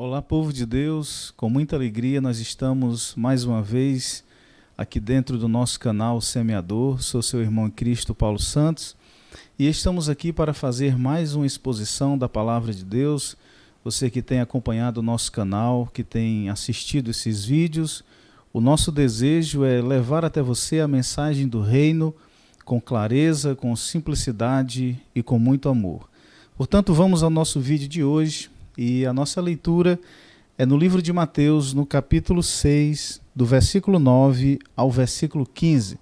Olá, povo de Deus, com muita alegria nós estamos mais uma vez aqui dentro do nosso canal Semeador. Sou seu irmão em Cristo, Paulo Santos, e estamos aqui para fazer mais uma exposição da Palavra de Deus. Você que tem acompanhado o nosso canal, que tem assistido esses vídeos, o nosso desejo é levar até você a mensagem do Reino com clareza, com simplicidade e com muito amor. Portanto, vamos ao nosso vídeo de hoje. E a nossa leitura é no livro de Mateus, no capítulo 6, do versículo 9 ao versículo 15.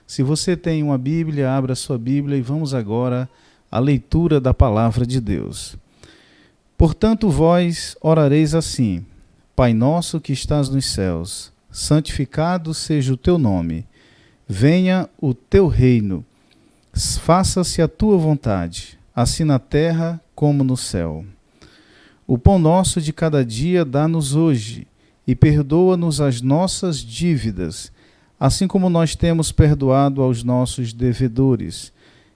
Se você tem uma Bíblia, abra sua Bíblia e vamos agora à leitura da palavra de Deus. Portanto, vós orareis assim: Pai nosso que estás nos céus, santificado seja o teu nome. Venha o teu reino. Faça-se a tua vontade, assim na terra como no céu. O pão nosso de cada dia dá-nos hoje, e perdoa-nos as nossas dívidas, assim como nós temos perdoado aos nossos devedores.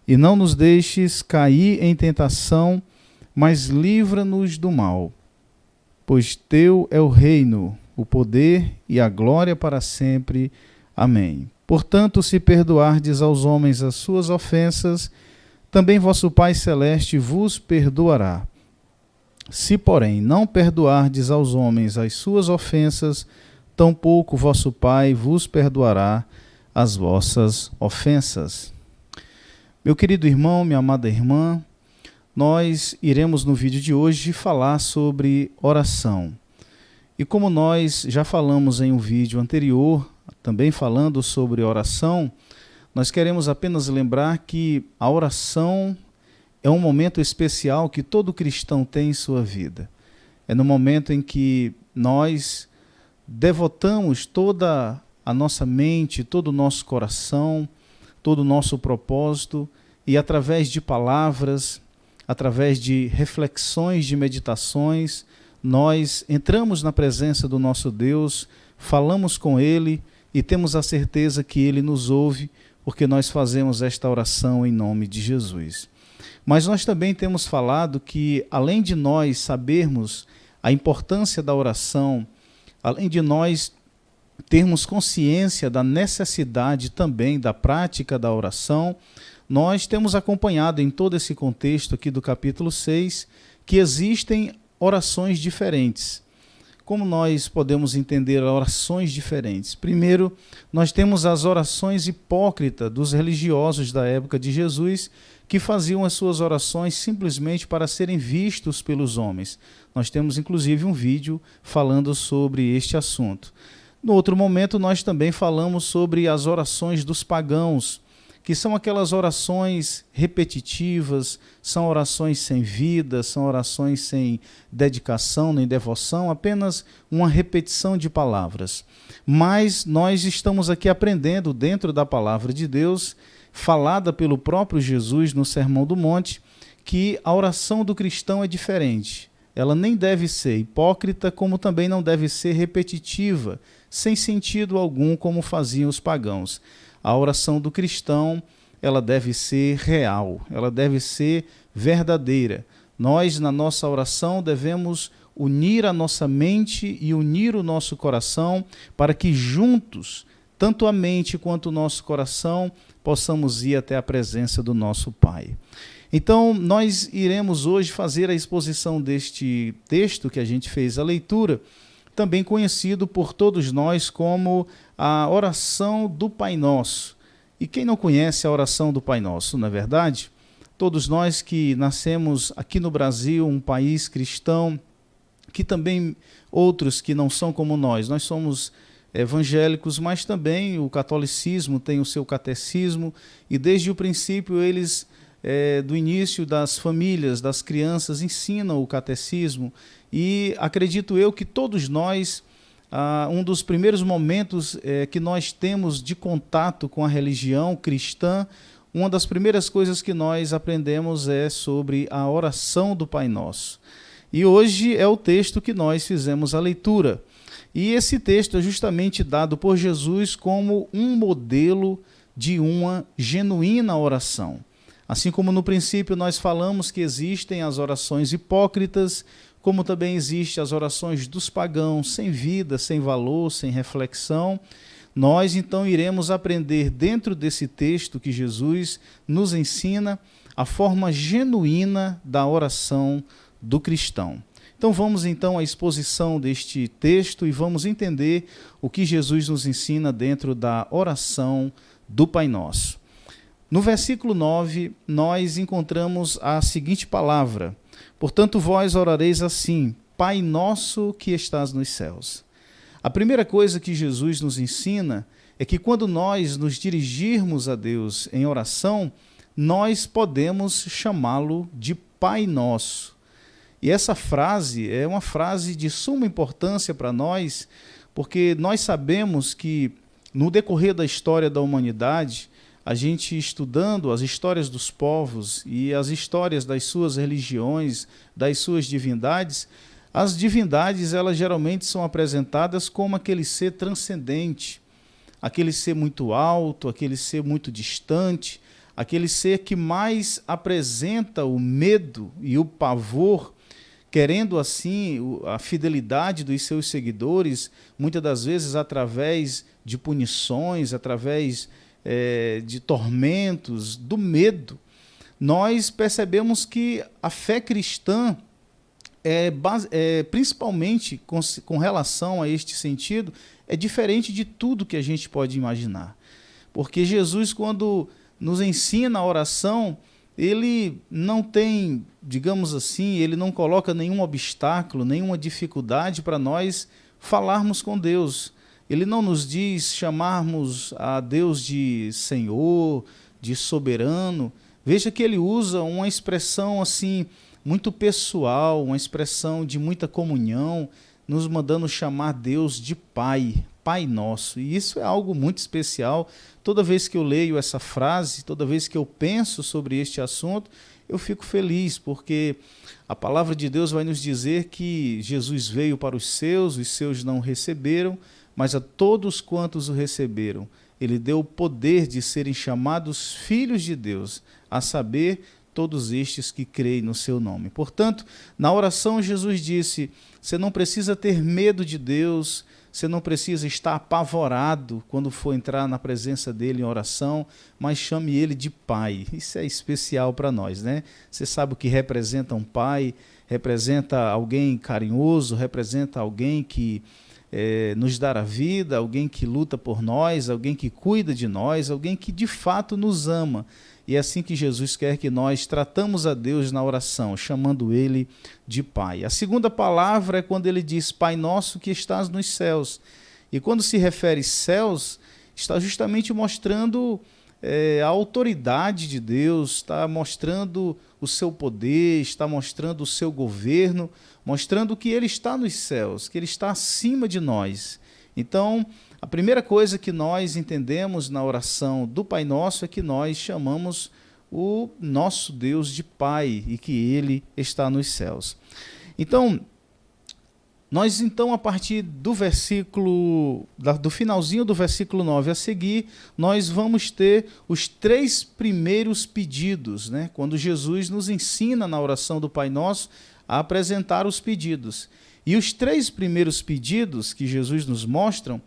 E não nos deixes cair em tentação, mas livra-nos do mal. Pois teu é o reino, o poder e a glória para sempre. Amém. Portanto, se perdoardes aos homens as suas ofensas, também vosso Pai Celeste vos perdoará. Se, porém, não perdoardes aos homens as suas ofensas, tampouco vosso Pai vos perdoará as vossas ofensas. Meu querido irmão, minha amada irmã, nós iremos no vídeo de hoje falar sobre oração. E como nós já falamos em um vídeo anterior, também falando sobre oração, nós queremos apenas lembrar que a oração é um momento especial que todo cristão tem em sua vida. É no momento em que nós devotamos toda a nossa mente, todo o nosso coração, todo o nosso propósito, e através de palavras, através de reflexões, de meditações, nós entramos na presença do nosso Deus, falamos com Ele e temos a certeza que Ele nos ouve, porque nós fazemos esta oração em nome de Jesus. Mas nós também temos falado que, além de nós sabermos a importância da oração, além de nós termos consciência da necessidade também da prática da oração, nós temos acompanhado em todo esse contexto aqui do capítulo 6 que existem orações diferentes. Como nós podemos entender orações diferentes? Primeiro, nós temos as orações hipócritas dos religiosos da época de Jesus, que faziam as suas orações simplesmente para serem vistos pelos homens. Nós temos inclusive um vídeo falando sobre este assunto. No outro momento, nós também falamos sobre as orações dos pagãos, que são aquelas orações repetitivas, são orações sem vida, são orações sem dedicação nem devoção, apenas uma repetição de palavras. Mas nós estamos aqui aprendendo dentro da palavra de Deus, falada pelo próprio Jesus no Sermão do Monte, que a oração do cristão é diferente. Ela nem deve ser hipócrita, como também não deve ser repetitiva, sem sentido algum, como faziam os pagãos. A oração do cristão, ela deve ser real, ela deve ser verdadeira. Nós, na nossa oração, devemos unir a nossa mente e unir o nosso coração para que juntos, tanto a mente quanto o nosso coração, possamos ir até a presença do nosso Pai. Então, nós iremos hoje fazer a exposição deste texto que a gente fez a leitura, também conhecido por todos nós como a oração do Pai Nosso. E quem não conhece a oração do Pai Nosso, não é verdade? Todos nós que nascemos aqui no Brasil, um país cristão, que também outros que não são como nós somos evangélicos, mas também o catolicismo tem o seu catecismo, e desde o princípio eles, do início das famílias, das crianças, ensinam o catecismo, e acredito eu que todos nós, um dos primeiros momentos que nós temos de contato com a religião cristã, uma das primeiras coisas que nós aprendemos é sobre a oração do Pai Nosso. E hoje é o texto que nós fizemos a leitura. E esse texto é justamente dado por Jesus como um modelo de uma genuína oração. Assim como no princípio nós falamos que existem as orações hipócritas, como também existem as orações dos pagãos, sem vida, sem valor, sem reflexão. Nós então iremos aprender dentro desse texto que Jesus nos ensina a forma genuína da oração do cristão. Então vamos então à exposição deste texto e vamos entender o que Jesus nos ensina dentro da oração do Pai Nosso. No versículo 9, nós encontramos a seguinte palavra: portanto, vós orareis assim, Pai Nosso que estás nos céus. A primeira coisa que Jesus nos ensina é que quando nós nos dirigirmos a Deus em oração, nós podemos chamá-lo de Pai Nosso. E essa frase é uma frase de suma importância para nós, porque nós sabemos que no decorrer da história da humanidade, a gente estudando as histórias dos povos e as histórias das suas religiões, das suas divindades, as divindades elas geralmente são apresentadas como aquele ser transcendente, aquele ser muito alto, aquele ser muito distante, aquele ser que mais apresenta o medo e o pavor, querendo assim a fidelidade dos seus seguidores, muitas das vezes através de punições, através de tormentos, do medo. Nós percebemos que a fé cristã, principalmente com relação a este sentido, é diferente de tudo que a gente pode imaginar. Porque Jesus, quando nos ensina a oração, ele não tem, digamos assim, ele não coloca nenhum obstáculo, nenhuma dificuldade para nós falarmos com Deus. Ele não nos diz chamarmos a Deus de Senhor, de soberano. Veja que ele usa uma expressão assim muito pessoal, uma expressão de muita comunhão, nos mandando chamar Deus de Pai, Pai Nosso. E isso é algo muito especial. Toda vez que eu leio essa frase, toda vez que eu penso sobre este assunto, eu fico feliz, porque a palavra de Deus vai nos dizer que Jesus veio para os seus não o receberam, mas a todos quantos o receberam, ele deu o poder de serem chamados filhos de Deus, a saber, todos estes que creem no seu nome. Portanto, na oração Jesus disse, você não precisa ter medo de Deus, você não precisa estar apavorado quando for entrar na presença dele em oração, mas chame ele de Pai. Isso é especial para nós, né? Você sabe o que representa um pai, representa alguém carinhoso, representa alguém que nos dá a vida, alguém que luta por nós, alguém que cuida de nós, alguém que de fato nos ama. E é assim que Jesus quer que nós tratamos a Deus na oração, chamando ele de Pai. A segunda palavra é quando ele diz, Pai nosso que estás nos céus. E quando se refere céus, está justamente mostrando a autoridade de Deus, está mostrando o seu poder, está mostrando o seu governo, mostrando que ele está nos céus, que ele está acima de nós. Então, a primeira coisa que nós entendemos na oração do Pai Nosso é que nós chamamos o nosso Deus de Pai e que ele está nos céus. Então, a partir do versículo, do finalzinho do versículo 9 a seguir, nós vamos ter os 3 primeiros pedidos, né? Quando Jesus nos ensina na oração do Pai Nosso a apresentar os pedidos. E os 3 primeiros pedidos que Jesus nos mostra,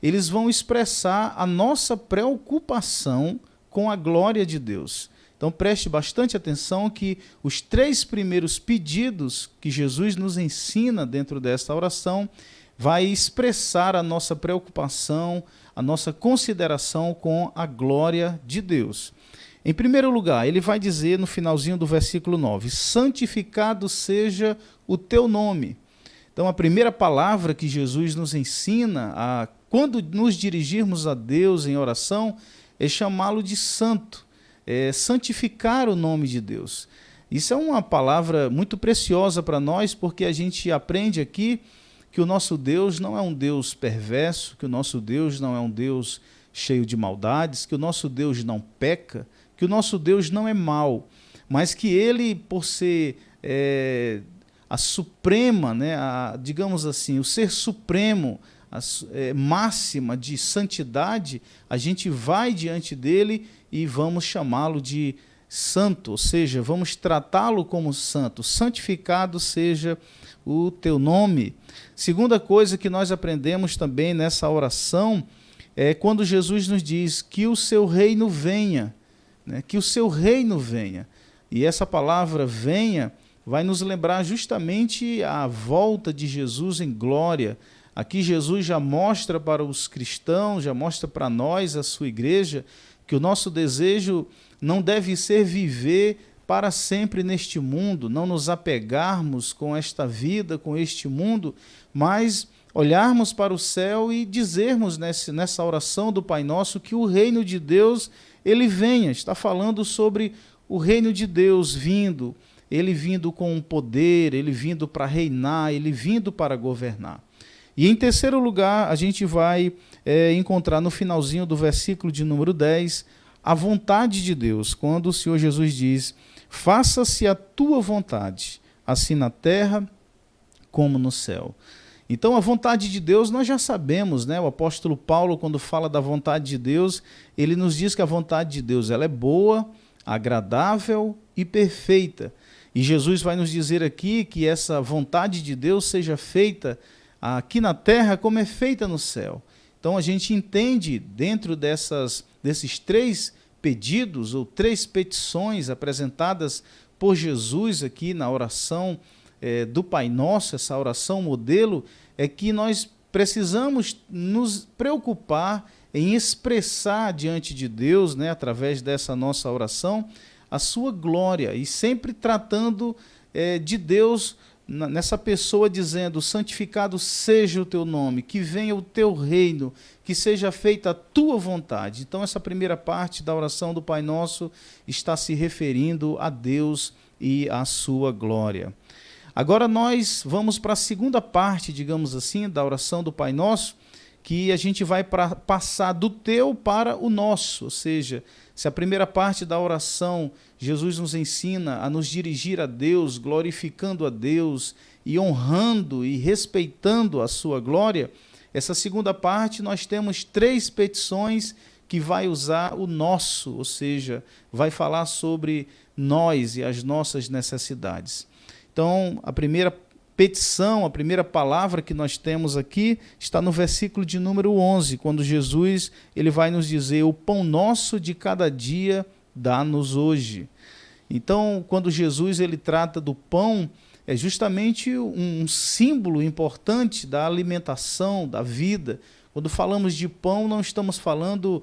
eles vão expressar a nossa preocupação com a glória de Deus. Então preste bastante atenção que os 3 primeiros pedidos que Jesus nos ensina dentro desta oração vai expressar a nossa preocupação, a nossa consideração com a glória de Deus. Em primeiro lugar, ele vai dizer no finalzinho do versículo 9, santificado seja o teu nome. Então a primeira palavra que Jesus nos ensina quando nos dirigirmos a Deus em oração é chamá-lo de santo, santificar o nome de Deus. Isso é uma palavra muito preciosa para nós, porque a gente aprende aqui que o nosso Deus não é um Deus perverso, que o nosso Deus não é um Deus cheio de maldades, que o nosso Deus não peca, que o nosso Deus não é mau, mas que ele, por ser a suprema, né, digamos assim, o ser supremo, máxima de santidade, a gente vai diante dele e vamos chamá-lo de santo, ou seja, vamos tratá-lo como santo. Santificado seja o teu nome. Segunda coisa que nós aprendemos também nessa oração é quando Jesus nos diz que o seu reino venha, né? Que o seu reino venha. E essa palavra venha vai nos lembrar justamente a volta de Jesus em glória. Aqui Jesus já mostra para os cristãos, já mostra para nós, a sua igreja, que o nosso desejo não deve ser viver para sempre neste mundo, não nos apegarmos com esta vida, com este mundo, mas olharmos para o céu e dizermos nessa oração do Pai Nosso que o reino de Deus, ele venha. Está falando sobre o reino de Deus vindo, ele vindo com poder, ele vindo para reinar, ele vindo para governar. E em terceiro lugar, a gente vai encontrar no finalzinho do versículo de número 10, a vontade de Deus, quando o Senhor Jesus diz: faça-se a tua vontade, assim na terra como no céu. Então, a vontade de Deus nós já sabemos, né? O apóstolo Paulo, quando fala da vontade de Deus, ele nos diz que a vontade de Deus ela é boa, agradável e perfeita. E Jesus vai nos dizer aqui que essa vontade de Deus seja feita aqui na terra como é feita no céu. Então, a gente entende dentro desses três pedidos ou três petições apresentadas por Jesus aqui na oração do Pai Nosso, essa oração modelo, é que nós precisamos nos preocupar em expressar diante de Deus, né, através dessa nossa oração, a sua glória, e sempre tratando de Deus nessa pessoa, dizendo: santificado seja o teu nome, que venha o teu reino, que seja feita a tua vontade. Então, essa primeira parte da oração do Pai Nosso está se referindo a Deus e à sua glória. Agora nós vamos para a segunda parte, digamos assim, da oração do Pai Nosso, que a gente vai passar do teu para o nosso, ou seja, se a primeira parte da oração Jesus nos ensina a nos dirigir a Deus, glorificando a Deus e honrando e respeitando a sua glória, essa segunda parte nós temos três petições que vai usar o nosso, ou seja, vai falar sobre nós e as nossas necessidades. Então, a primeira petição, a primeira palavra que nós temos aqui está no versículo de número 11, quando Jesus ele vai nos dizer: o pão nosso de cada dia dá-nos hoje. Então, quando Jesus ele trata do pão, é justamente um símbolo importante da alimentação, da vida. Quando falamos de pão, não estamos falando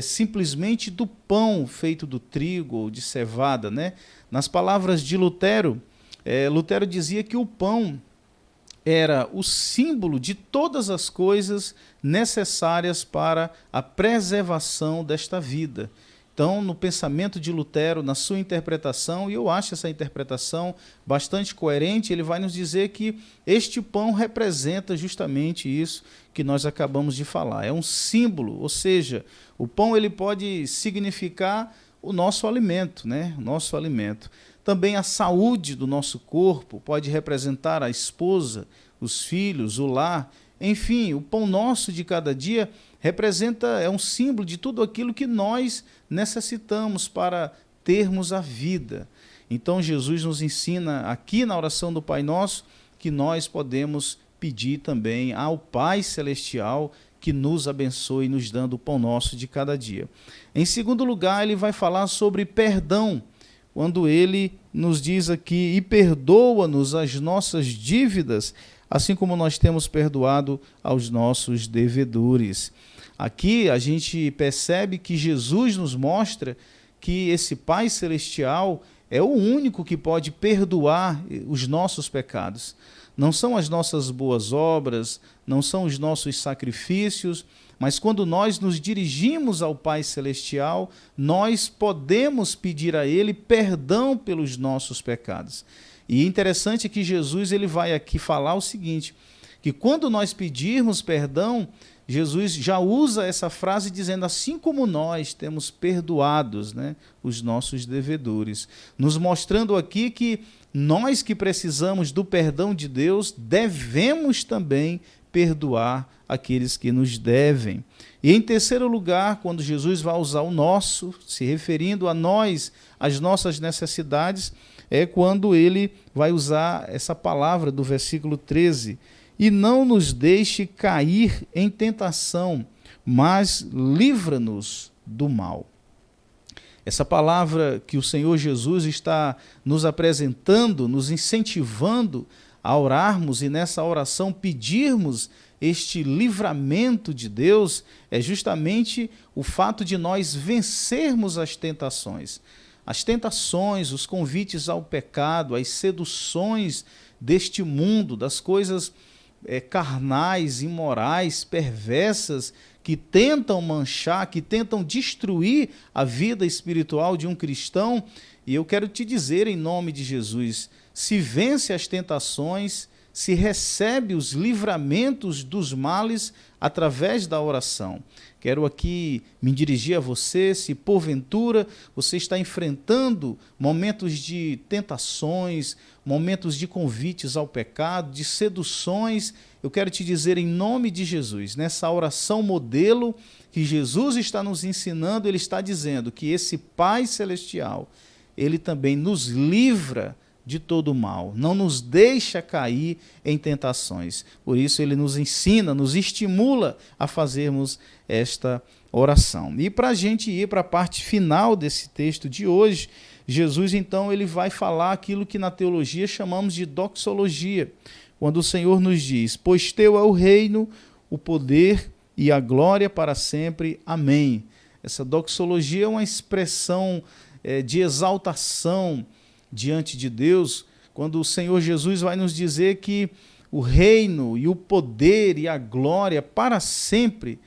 simplesmente do pão feito do trigo ou de cevada, né? Nas palavras de Lutero, Lutero dizia que o pão era o símbolo de todas as coisas necessárias para a preservação desta vida. Então, no pensamento de Lutero, na sua interpretação, e eu acho essa interpretação bastante coerente, ele vai nos dizer que este pão representa justamente isso que nós acabamos de falar. É um símbolo, ou seja, o pão ele pode significar o nosso alimento, né? Nosso alimento. Também a saúde do nosso corpo pode representar a esposa, os filhos, o lar. Enfim, o pão nosso de cada dia é um símbolo de tudo aquilo que nós necessitamos para termos a vida. Então Jesus nos ensina aqui na oração do Pai Nosso que nós podemos pedir também ao Pai Celestial que nos abençoe, nos dando o pão nosso de cada dia. Em segundo lugar, ele vai falar sobre perdão, quando ele nos diz aqui: e perdoa-nos as nossas dívidas, assim como nós temos perdoado aos nossos devedores. Aqui a gente percebe que Jesus nos mostra que esse Pai Celestial é o único que pode perdoar os nossos pecados. Não são as nossas boas obras, não são os nossos sacrifícios, mas quando nós nos dirigimos ao Pai Celestial, nós podemos pedir a Ele perdão pelos nossos pecados. E é interessante que Jesus ele vai aqui falar o seguinte, que quando nós pedirmos perdão, Jesus já usa essa frase dizendo: assim como nós temos perdoados, né, os nossos devedores, nos mostrando aqui que nós que precisamos do perdão de Deus, devemos também perdoar aqueles que nos devem. E em terceiro lugar, quando Jesus vai usar o nosso, se referindo a nós, as nossas necessidades, é quando ele vai usar essa palavra do versículo 13. E não nos deixe cair em tentação, mas livra-nos do mal. Essa palavra que o Senhor Jesus está nos apresentando, nos incentivando a orarmos e nessa oração pedirmos este livramento de Deus, é justamente o fato de nós vencermos as tentações. As tentações, os convites ao pecado, as seduções deste mundo, das coisas carnais, imorais, perversas, que tentam manchar, que tentam destruir a vida espiritual de um cristão. E eu quero te dizer, em nome de Jesus, se vence as tentações, se recebe os livramentos dos males através da oração. Quero aqui me dirigir a você, se porventura você está enfrentando momentos de tentações, momentos de convites ao pecado, de seduções, eu quero te dizer em nome de Jesus, nessa oração modelo que Jesus está nos ensinando, ele está dizendo que esse Pai Celestial, ele também nos livra de todo o mal, não nos deixa cair em tentações. Por isso ele nos ensina, nos estimula a fazermos esta oração. E para a gente ir para a parte final desse texto de hoje, Jesus então ele vai falar aquilo que na teologia chamamos de doxologia, quando o Senhor nos diz: pois teu é o reino, o poder e a glória para sempre. Amém. Essa doxologia é uma expressão de exaltação diante de Deus, quando o Senhor Jesus vai nos dizer que o reino e o poder e a glória para sempre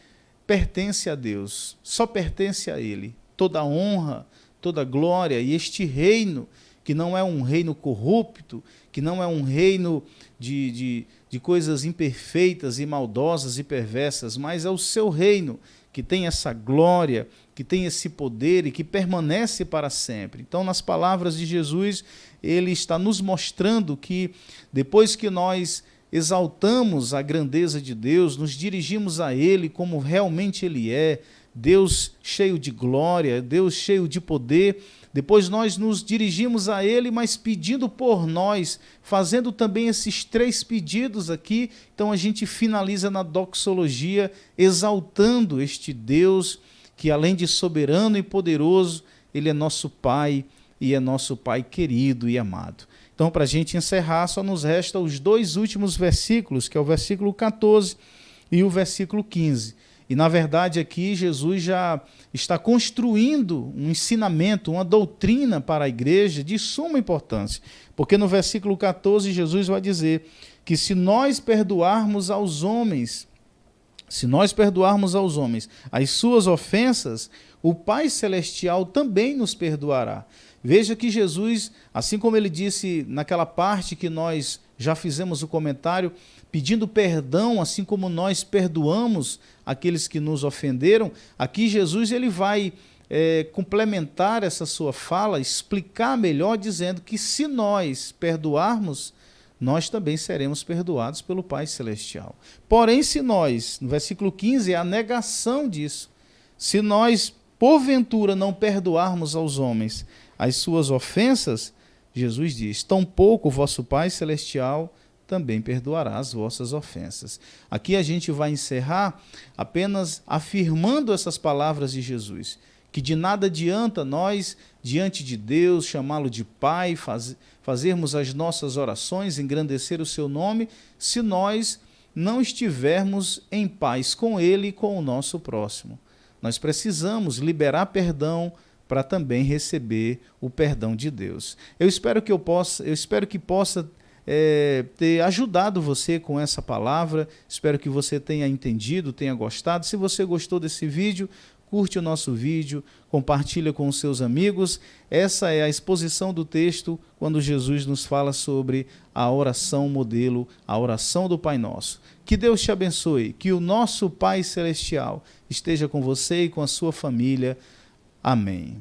pertence a Deus, só pertence a Ele. Toda honra, toda glória, e este reino, que não é um reino corrupto, que não é um reino de coisas imperfeitas e maldosas e perversas, mas é o seu reino, que tem essa glória, que tem esse poder e que permanece para sempre. Então, nas palavras de Jesus, ele está nos mostrando que depois que nós exaltamos a grandeza de Deus, nos dirigimos a Ele como realmente Ele é, Deus cheio de glória, Deus cheio de poder, depois nós nos dirigimos a Ele, mas pedindo por nós, fazendo também esses 3 pedidos aqui. Então a gente finaliza na doxologia, exaltando este Deus, que além de soberano e poderoso, Ele é nosso Pai, e é nosso Pai querido e amado. Então, para a gente encerrar, só nos resta os 2 últimos versículos, que é o versículo 14 e o versículo 15. E, na verdade, aqui Jesus já está construindo um ensinamento, uma doutrina para a igreja de suma importância. Porque no versículo 14, Jesus vai dizer que se nós perdoarmos aos homens as suas ofensas, o Pai Celestial também nos perdoará. Veja que Jesus, assim como ele disse naquela parte que nós já fizemos o comentário, pedindo perdão, assim como nós perdoamos aqueles que nos ofenderam, aqui Jesus ele vai complementar essa sua fala, explicar melhor, dizendo que se nós perdoarmos, nós também seremos perdoados pelo Pai Celestial. Porém, se nós, no versículo 15, é a negação disso, se nós, porventura, não perdoarmos aos homens as suas ofensas, Jesus diz, tampouco o vosso Pai Celestial também perdoará as vossas ofensas. Aqui a gente vai encerrar apenas afirmando essas palavras de Jesus, que de nada adianta nós, diante de Deus, chamá-lo de Pai, fazermos as nossas orações, engrandecer o seu nome, se nós não estivermos em paz com Ele e com o nosso próximo. Nós precisamos liberar perdão para também receber o perdão de Deus. Eu espero que possa ter ajudado você com essa palavra, espero que você tenha entendido, tenha gostado. Se você gostou desse vídeo, curte o nosso vídeo, compartilha com os seus amigos. Essa é a exposição do texto quando Jesus nos fala sobre a oração modelo, a oração do Pai Nosso. Que Deus te abençoe, que o nosso Pai Celestial esteja com você e com a sua família. Amém.